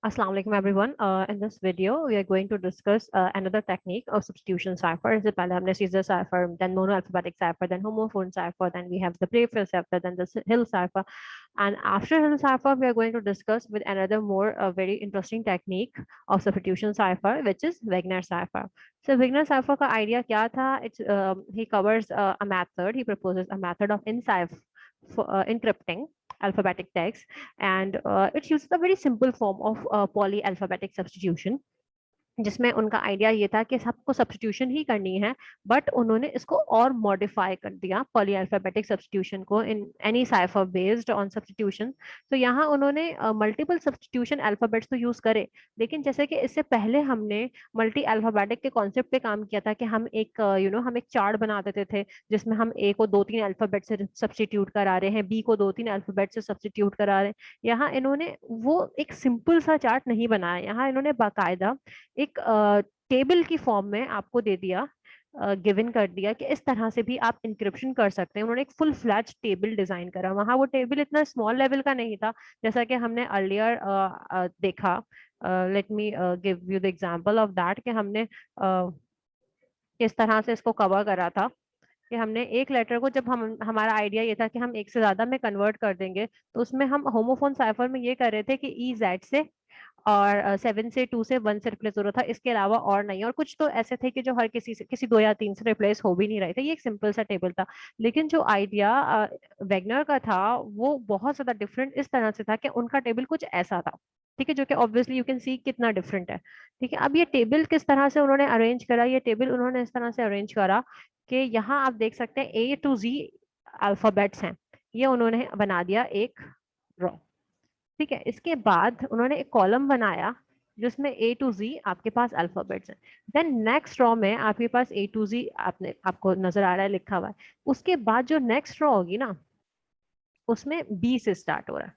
Assalamu alaikum everyone. In this video, we are going to discuss another technique of substitution cipher. इससे पहले हमने Caesar cipher, then monoalphabetic cipher, then homophone cipher, then we have the Playfair cipher, then the Hill cipher, and after Hill cipher, we are going to discuss with another more very interesting technique of substitution cipher, which is Wagner cipher. So Wagner cipher का idea क्या था? He covers a method. He proposes a method of encrypting alphabetic text, and it uses a very simple form of polyalphabetic substitution, जिसमें उनका idea ये था कि सबको substitution ही करनी है, बट उन्होंने इसको और मॉडिफाई कर दिया पॉलीअल्फाबेटिक सब्स्टिट्यूशन को in any cipher based on substitution. तो यहाँ उन्होंने मल्टीपल सब्स्टिट्यूशन अल्फाबेट्स तो यूज करे, लेकिन जैसे कि इससे पहले हमने मल्टी अल्फाबेटिक के कॉन्सेप्ट पे काम किया था कि हम एक हम एक चार्ट बना देते थे जिसमें हम ए को दो तीन अल्फाबेट से सब्स्टिट्यूट करा रहे हैं, बी को दो तीन अल्फाबेट से सब्स्टिट्यूट करा रहे हैं। यहाँ इन्होंने वो एक सिंपल सा चार्ट नहीं बनाया, यहाँ इन्होंने बाकायदा एक टेबल की फॉर्म में आपको दे दिया, गिवन कर दिया कि इस तरह से भी आप इंक्रिप्शन कर सकते हैं। उन्होंने एक फुल फ्लैज टेबल डिजाइन करा। वहां वो टेबल इतना स्मॉल लेवल का नहीं था जैसा कि हमने अर्लियर देखा। Let me give you the example of that कि हमने किस तरह से इसको कवर करा था कि हमने एक लेटर को, जब हम हमारा आइडिया ये था कि हम एक से ज्यादा में कन्वर्ट कर देंगे, तो उसमें हम होमोफोन साइफर में ये कर रहे थे कि ई जेड से और 7 से 2 से 1 से रिप्लेस हो रहा था, इसके अलावा और नहीं। और कुछ तो ऐसे थे कि जो हर किसी से किसी दो या तीन से रिप्लेस हो भी नहीं रहे थे। ये एक सिंपल सा टेबल था, लेकिन जो आइडिया वेगनर का था वो बहुत ज्यादा डिफरेंट इस तरह से था कि उनका टेबल कुछ ऐसा था। ठीक है, जो कि ऑब्वियसली यू कैन सी कितना डिफरेंट है। ठीक है, अब ये टेबल किस तरह से उन्होंने अरेंज करा? ये टेबल उन्होंने इस तरह से अरेंज करा कि यहाँ आप देख सकते हैं ए टू जी अल्फाबेट्स हैं, ये उन्होंने बना दिया एक रो। ठीक है, इसके बाद उन्होंने एक कॉलम बनाया जिसमें ए टू जी आपके पास अल्फाबेट्स हैं। देन नेक्स्ट रो में आपके पास ए टू जी आपने आपको नजर आ रहा है लिखा हुआ है। उसके बाद जो नेक्स्ट रो होगी ना, उसमें बी से स्टार्ट हो रहा है।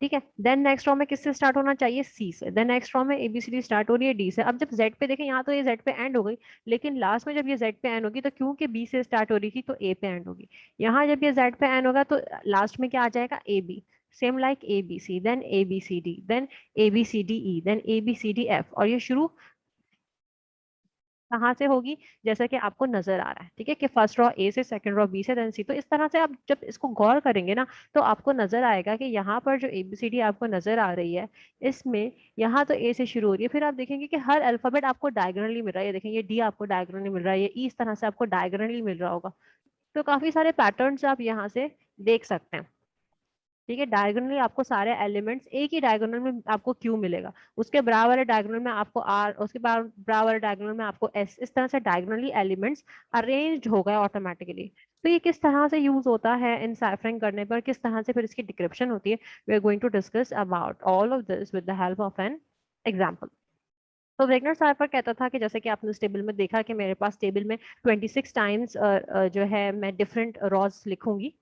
ठीक है, देन नेक्स्ट रो में किससे स्टार्ट होना चाहिए? सी से। देन नेक्स्ट रो में एबीसीडी स्टार्ट हो रही है डी से। अब जब जेड पे देखें, यहाँ तो ये जेड पे एंड हो गई, लेकिन लास्ट में जब ये जेड पे एंड होगी तो क्योंकि बी से स्टार्ट हो रही थी तो ए पे एंड होगी। यहाँ जब ये जेड पे एंड होगा तो लास्ट में क्या आ जाएगा? A B. Same like A B C, then A B C D, then A B C D E, then A B C D F, और ये शुरू कहाँ से होगी? जैसा कि आपको नजर आ रहा है। ठीक है, कि फर्स्ट रॉ ए से, सेकंड रॉ बी से, देन सी। तो इस तरह से आप जब इसको गौर करेंगे ना, तो आपको नजर आएगा कि यहाँ पर जो एबीसीडी आपको नजर आ रही है, इसमें यहाँ तो ए से शुरू हो रही है, फिर आप देखेंगे कि हर अल्फाबेट आपको डायगोनली मिल रहा है। ये देखेंगे, डी आपको डायगोनली मिल रहा है, ये ई इस तरह से आपको डायगोनली मिल रहा होगा। तो काफी सारे पैटर्न्स आप यहाँ से देख सकते हैं। ठीक है, डायगोनली आपको सारे एलिमेंट्स, एक ही डायगोनल में आपको क्यू मिलेगा, उसके बराबर वाले डायगोनल में आपको आर, उसके बराबर वाले डायगोनल में आपको एस। इस तरह से डायगोनली एलिमेंट्स अरेंज हो गए ऑटोमेटिकली। तो ये किस तरह से यूज होता है इन साइफरिंग करने पर, किस तरह से फिर इसकी डिक्रिप्शन होती है, we are going to discuss about all of this with the help of an example. तो वेगनर साइफर कहता था कि जैसे कि आपने इस टेबल में देखा कि मेरे पास टेबल में 26 टाइम्स जो है मैं डिफरेंट रॉज लिखूंगी।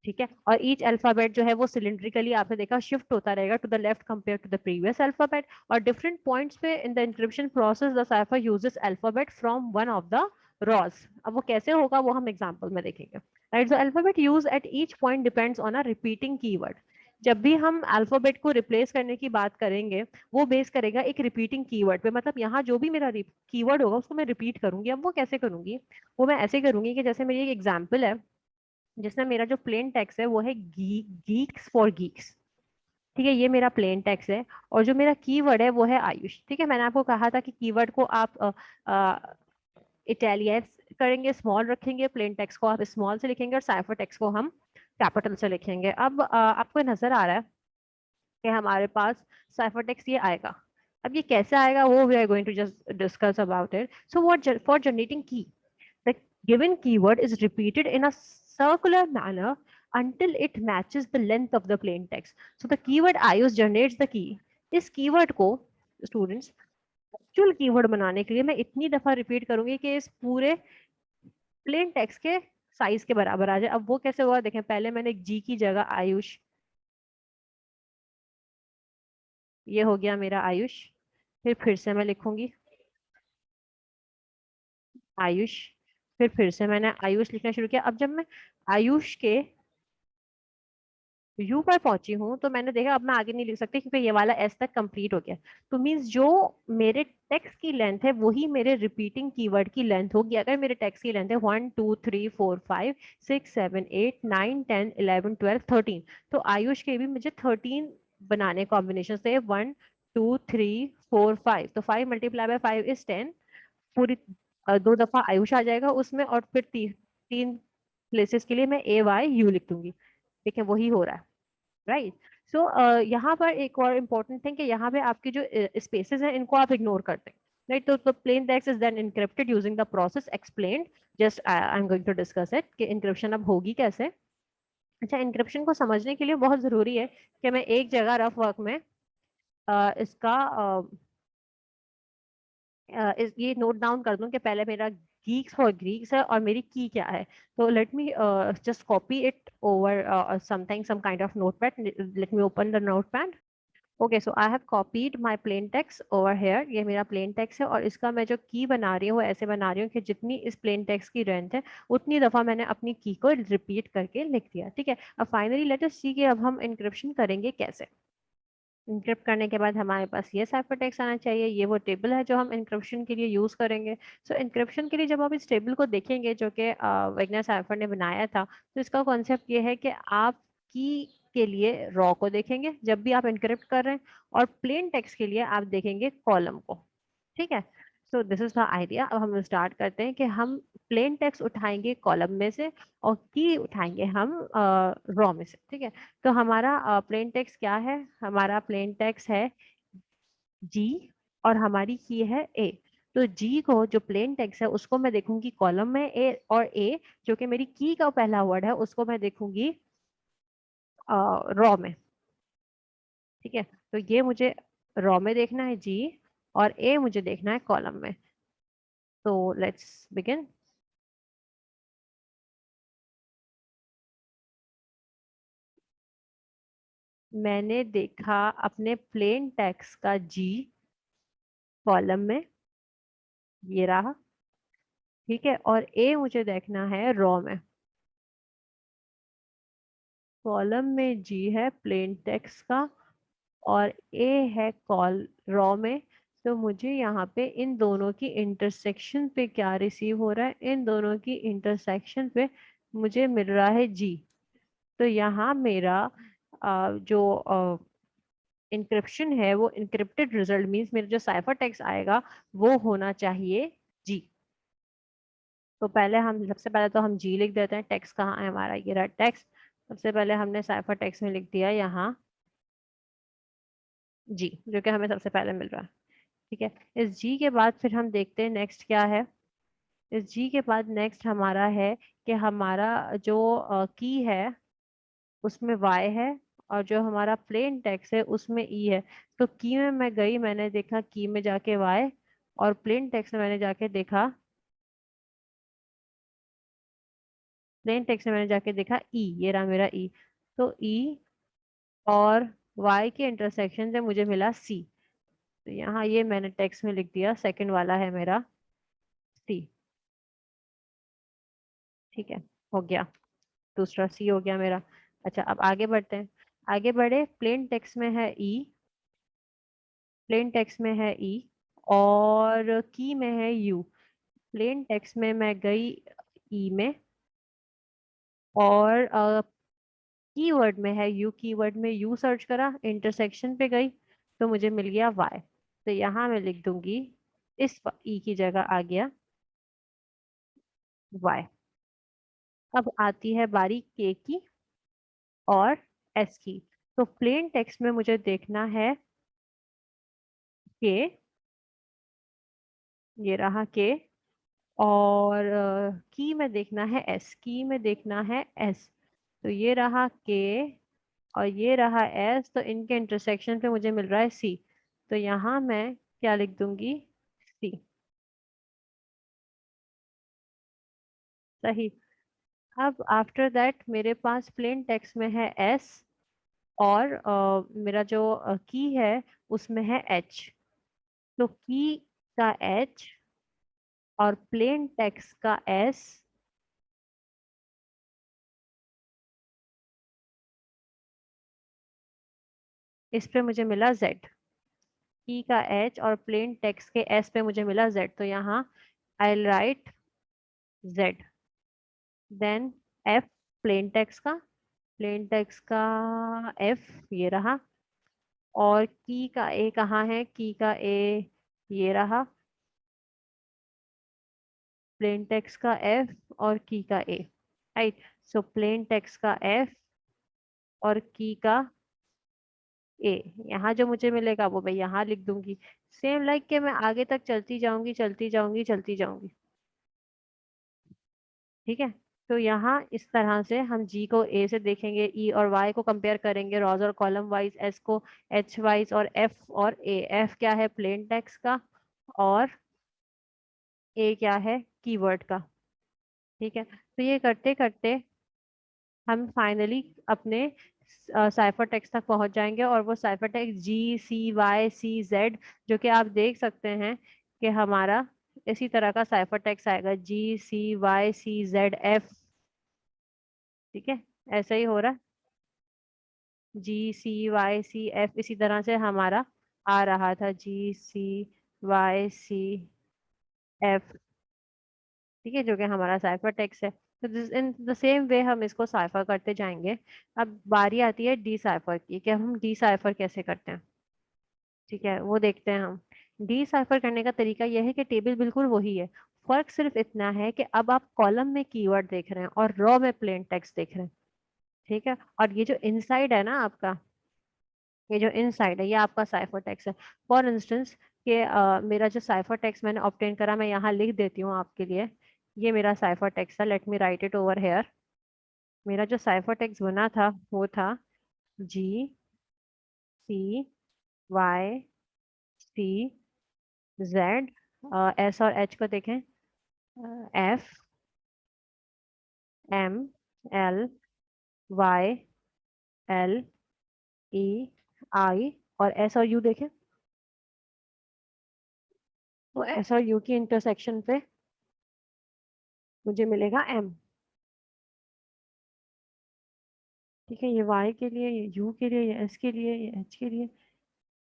ठीक है, और ईच अल्फाबेट जो है वो सिलिंड्रिकली आपने देखा शिफ्ट होता रहेगा to the left compare to the previous alphabet, और डिफरेंट पॉइंट्स पे in the encryption process the cipher uses alphabet from one of the rows. अब वो कैसे होगा वो हम एग्जांपल में देखेंगे। राइट, जो alphabet use at each point depends on a repeating keyword. जब भी हम अल्फाबेट को रिप्लेस करने की बात करेंगे, वो बेस करेगा एक रिपीटिंग कीवर्ड पे। मतलब यहाँ जो भी मेरा कीवर्ड होगा उसको मैं रिपीट करूंगी। अब वो कैसे करूंगी? वो मैं ऐसे करूंगी कि जैसे मेरी एक एग्जाम्पल है जिसमें मेरा जो प्लेन टेक्स्ट है वो है गीक्स फॉर गीक्स। ठीक है, ये मेरा प्लेन टेक्स्ट है, और जो मेरा कीवर्ड है वो है आयुष। ठीक है, मैंने आपको कहा था कि कीवर्ड को आप इटालियन करेंगे, स्मॉल रखेंगे, प्लेन टेक्स्ट को आप स्मॉल से लिखेंगे और साइफर टेक्स्ट को हम कैपिटल से लिखेंगे। अब आपको नजर आ रहा है कि हमारे पास साइफर टेक्स्ट ये आएगा। अब ये कैसे आएगा वो we are going to just discuss about it. So what for generating key, the given keyword is repeated in a circular manner until it matches the length of the plain text. So the keyword iOS generates the key. इस keyword को students actual keyword बनाने के लिए मैं इतनी दफा repeat करूंगी कि इस पूरे प्लेन टेक्स्ट के साइज के बराबर आ जाए। अब वो कैसे हुआ देखें, पहले मैंने जी की जगह आयुष, ये हो गया मेरा आयुष। फिर से मैं लिखूंगी आयुष, फिर से मैंने आयुष लिखना शुरू किया। अब जब मैं आयुष के यू पर पहुंची हूँ तो मैंने देखा अब मैं आगे नहीं लिख सकती क्योंकि ये वाला एस तक कंप्लीट हो गया। तो मीन्स जो मेरे टेक्स्ट की लेंथ है वही मेरे रिपीटिंग कीवर्ड की लेंथ होगी। अगर मेरे टेक्स्ट की लेंथ है 1 2 3 4 5 6 7 8 9 10 11 12 13, तो आयुष के भी मुझे 13 बनाने कॉम्बिनेशन से 1 2 3 4 5। तो 5 × 5 = 5 इज 10। पूरी दो दफा आयुष आ जाएगा उसमें और फिर तीन प्लेसेस के लिए मैं AYU लिख दूंगी। ठीक है, वही हो रहा है। राइट। सो यहाँ पर एक और इम्पोर्टेंट थिंग कि यहाँ पे आपके जो स्पेसेस हैं इनको आप इग्नोर करते हैं। राइट। तो plain text is then encrypted using the process explained. Just I am going to discuss it कि इनक्रिप्शन अब होगी कैसे। अच्छा, इनक्रिप्शन को समझने के लिए बहुत जरूरी है कि मैं एक जगह रफ वर्क में इसका ये नोट डाउन कर दूं कि पहले मेरा गीक्स फॉर ग्रीक्स है और मेरी की क्या है। तो let me just copy it over something, some kind of notepad. Let me open the notepad. Okay, so I have copied my plain text over here. ये मेरा प्लेन टेक्स्ट है और इसका मैं जो की बना रही हूँ वो ऐसे बना रही हूँ कि जितनी इस प्लेन टेक्स्ट की लेंथ है उतनी दफा मैंने अपनी की को रिपीट करके लिख दिया। ठीक है, अब फाइनली लेट अस सी कि अब हम इनक्रिप्शन करेंगे कैसे। इंक्रिप्ट करने के बाद हमारे पास ये साइफर टेक्स्ट आना चाहिए। ये वो टेबल है जो हम इंक्रिप्शन के लिए यूज करेंगे। सो इंक्रिप्शन के लिए जब आप इस टेबल को देखेंगे जो कि वेगनर साइफर ने बनाया था, तो इसका कॉन्सेप्ट ये है कि आप की के लिए रॉ को देखेंगे जब भी आप इंक्रिप्ट कर रहे हैं, और प्लेन टेक्स्ट के लिए आप देखेंगे कॉलम को। ठीक है, so this is the idea. अब हम स्टार्ट करते हैं कि हम प्लेन टेक्स्ट उठाएंगे कॉलम में से और की उठाएंगे हम रॉ में से। ठीक है, तो हमारा प्लेन टेक्स्ट क्या है? हमारा प्लेन टेक्स्ट है जी और हमारी की है ए। तो जी को जो प्लेन टेक्स्ट है उसको मैं देखूंगी कॉलम में ए, और ए जो कि मेरी की का पहला वर्ड है उसको मैं देखूंगी रॉ में। ठीक है, तो ये मुझे रॉ में देखना है जी, और ए मुझे देखना है कॉलम में। तो लेट्स बिगिन। मैंने देखा अपने प्लेन टेक्स्ट का जी कॉलम में, ये रहा। ठीक है, और ए मुझे देखना है रॉ में। कॉलम में जी है प्लेन टेक्स्ट का और ए है कॉल रॉ में। तो मुझे यहाँ पे इन दोनों की इंटरसेक्शन पे क्या रिसीव हो रहा है? इन दोनों की इंटरसेक्शन पे मुझे मिल रहा है जी। तो यहाँ मेरा जो इंक्रिप्शन है वो इंक्रिप्टेड रिजल्ट मीन्स मेरा जो साइफर टेक्स्ट आएगा वो होना चाहिए जी। तो पहले हम सबसे पहले तो हम जी लिख देते हैं। टेक्स्ट कहाँ है हमारा? ये रहा टेक्स्ट। सबसे पहले हमने साइफर टेक्स्ट में लिख दिया यहाँ जी, जो कि हमें सबसे पहले मिल रहा है। ठीक है, इस जी के बाद फिर हम देखते हैं नेक्स्ट क्या है। इस जी के बाद नेक्स्ट हमारा है कि हमारा जो की है उसमें वाई है, और जो हमारा प्लेन टेक्स्ट है उसमें ई है। तो की में मैं गई, मैंने देखा की में जाके वाई, और प्लेन टेक्स्ट में मैंने जाके देखा, प्लेन टेक्स्ट में मैंने जाके देखा ई। ये रहा मेरा ई। तो ई और वाई के इंटरसेक्शन से मुझे मिला सी। तो यहाँ ये मैंने टेक्स्ट में लिख दिया, सेकंड वाला है मेरा सी। ठीक है, हो गया। दूसरा सी हो गया मेरा। अच्छा, अब आगे बढ़ते हैं। आगे बढ़े, प्लेन टेक्स्ट में है ई, प्लेन टेक्स्ट में है ई, और की में है यू। प्लेन टेक्स्ट में मैं गई ई में, और कीवर्ड में है यू। कीवर्ड में यू सर्च करा, इंटरसेक्शन पे गई, तो मुझे मिल गया वाई। तो यहाँ मैं लिख दूंगी, इस ई की जगह आ गया वाई। अब आती है बारी के की और एस की। तो प्लेन टेक्स्ट में मुझे देखना है के, ये रहा के, और की में देखना है एस, की में देखना है एस। तो ये रहा के और ये रहा एस, तो इनके इंटरसेक्शन पे मुझे मिल रहा है सी। तो यहाँ मैं क्या लिख दूंगी? सी। सही। अब आफ्टर दैट मेरे पास प्लेन टेक्स्ट में है एस, और मेरा जो की है उसमें है एच। तो की का एच और प्लेन टेक्स्ट का एस इस पे मुझे मिला z, की का h और प्लेन टेक्स्ट के s पे मुझे मिला z, तो यहाँ I write z, then f plain text का, प्लेन टेक्स्ट का f ये रहा, और की का a कहाँ है, की का a ये रहा, प्लेन टेक्स्ट का f और की का a, right. So plane text का f और की का a, यहाँ जो मुझे मिलेगा वो मैं यहाँ लिख दूंगी, सेम लाइक के मैं आगे तक चलती जाऊंगी चलती जाऊंगी चलती जाऊंगी, ठीक है। तो यहाँ इस तरह से हम जी को ए से देखेंगे, ई और वाई को कंपेयर करेंगे रॉज और कॉलम वाइज, एस को एच वाइज, और एफ और ए, एफ क्या है प्लेन टेक्स्ट का, और ए क्या है कीवर्ड का, ठीक है। तो ये करते करते हम फाइनली अपने साइफर टेक्स्ट तक पहुंच जाएंगे, और वो साइफर टेक्स्ट जी सी वाई सी जेड, जो कि आप देख सकते हैं कि हमारा इसी तरह का साइफर टेक्स्ट आएगा, जी C Y C Z F, ठीक है, ऐसा ही हो रहा है, जी सी वाई सी एफ, इसी तरह से हमारा आ रहा था G C Y C F, ठीक है, जो कि हमारा साइफर टेक्स्ट है। तो this in the same way हम इसको साइफर करते जाएंगे। अब बारी आती है डी साइफर की, कि हम डी साइफर कैसे करते हैं, ठीक है, वो देखते हैं हम। डी साइफर करने का तरीका यह है कि टेबल बिल्कुल वही है, फर्क सिर्फ इतना है कि अब आप कॉलम में कीवर्ड देख रहे हैं और रो में प्लेन टेक्स्ट देख रहे हैं, ठीक है। और ये जो इनसाइड है ना आपका, ये जो इनसाइड है ये आपका साइफर टेक्स्ट है। फॉर इंस्टेंस कि मेरा जो साइफर टेक्स्ट मैंने ऑब्टेन करा, मैं यहाँ लिख देती हूँ आपके लिए, ये मेरा साइफर टेक्स्ट है, let me write it over here. मेरा जो साइफर टेक्स्ट बना था वो था G C Y C Z, S और एच को देखें, F M L Y L E I, और एस और यू देखें, तो एस और यू की इंटरसेक्शन पे मुझे मिलेगा एम, ठीक है। ये वाई के लिए, ये यू के लिए, ये एस के लिए, ये एच के लिए,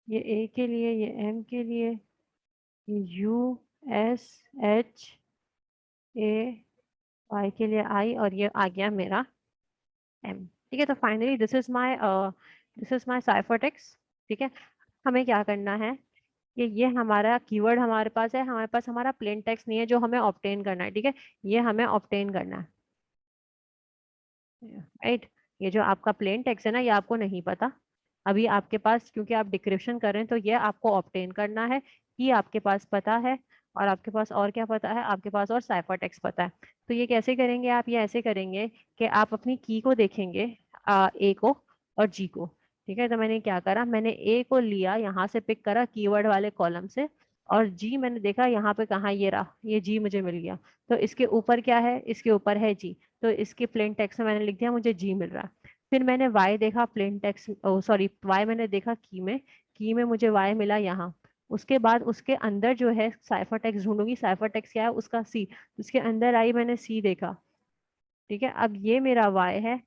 ये ए के लिए, ये एम के लिए, ये U S H A, Y के लिए आई, और ये आ गया मेरा एम, ठीक है। तो finally this is my cipher text, ठीक है। हमें क्या करना है कि ये हमारा कीवर्ड हमारे पास है, हमारे पास हमारा प्लेन टेक्स्ट नहीं है जो हमें ऑब्टेन करना है, ठीक है, ये हमें ऑब्टेन करना है, राइट। ये जो आपका प्लेन टेक्स्ट है ना, ये आपको नहीं पता अभी आपके पास, क्योंकि आप डिक्रिप्शन कर रहे हैं, तो ये आपको ऑब्टेन करना है, कि आपके पास पता है, और आपके पास और क्या पता है, आपके पास और साइफर टेक्स्ट पता है। तो ये कैसे करेंगे आप, ये ऐसे करेंगे कि आप अपनी की को देखेंगे, ए को और जी को, ठीक है। तो मैंने क्या करा, मैंने ए को लिया, यहाँ से पिक करा कीवर्ड वाले कॉलम से, और जी मैंने देखा यहाँ पे, कहाँ ये रहा, ये जी मुझे मिल गया। तो इसके ऊपर क्या है, इसके ऊपर है जी, तो इसके प्लेन टेक्स्ट में मैंने लिख दिया मुझे जी मिल रहा है। फिर मैंने वाई देखा प्लेन टेक्स्ट, सॉरी वाई मैंने देखा की में मुझे वाई मिला यहाँ। उसके बाद उसके अंदर जो है साइफर टेक्स्ट ढूंढूंगी, साइफर टेक्स्ट क्या है उसका सी, उसके अंदर आई मैंने सी देखा, ठीक है। अब ये मेरा वाई है,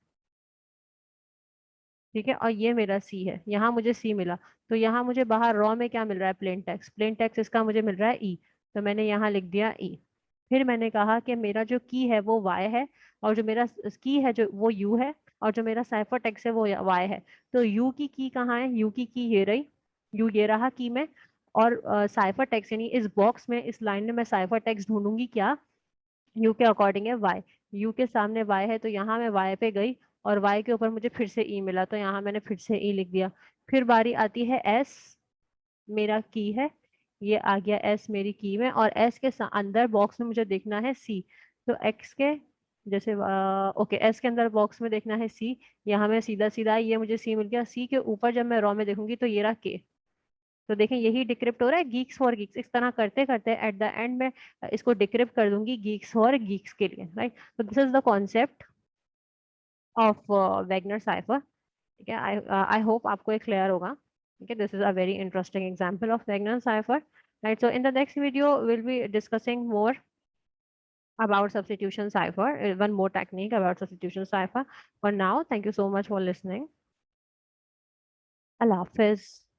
ठीक है, और ये मेरा सी है, यहाँ मुझे सी मिला। तो यहाँ मुझे बाहर रॉ में क्या मिल रहा है, प्लेन टेक्स्ट, प्लेन टेक्स्ट इसका मुझे मिल रहा है ई, तो मैंने यहाँ लिख दिया ई। फिर मैंने कहा कि मेरा जो की है वो वाई है, और जो मेरा की है जो वो यू है, और जो मेरा साइफर टेक्स्ट है वो वाई है। तो यू की कहाँ है, यू की ये रही, यू ये रहा की में, और साइफर टेक्स्ट यानी इस बॉक्स में, इस लाइन में मैं साइफर टेक्स्ट ढूंढूंगी क्या, यू के अकॉर्डिंग है वाई, यू के सामने वाई है, तो यहाँ मैं वाई पे गई, और वाई के ऊपर मुझे फिर से ई मिला, तो यहाँ मैंने फिर से ई लिख दिया। फिर बारी आती है एस, मेरा की है, ये आ गया एस मेरी की में, और एस के अंदर बॉक्स में मुझे देखना है सी, तो एक्स के जैसे ओके, एस के अंदर बॉक्स में देखना है सी, यहाँ में सीधा सीधा ये मुझे सी मिल गया, सी के ऊपर जब मैं रॉ में देखूंगी तो ये रहा के। तो देखें यही डिक्रिप्ट हो रहा है गीक्स फॉर गीक्स, इस तरह करते करते एट द एंड में इसको डिक्रिप्ट कर दूंगी गीक्स फॉर गीक्स के लिए, राइट। तो this is the concept of Wagner cipher, ठीक है। आई आई होप आपको ये क्लियर होगा, ठीक है। This is a very interesting example of Wagner cipher, right. So in the next video will be discussing more about substitution cipher, one more technique about substitution cipher. For now, thank you so much for listening. Allah Hafiz.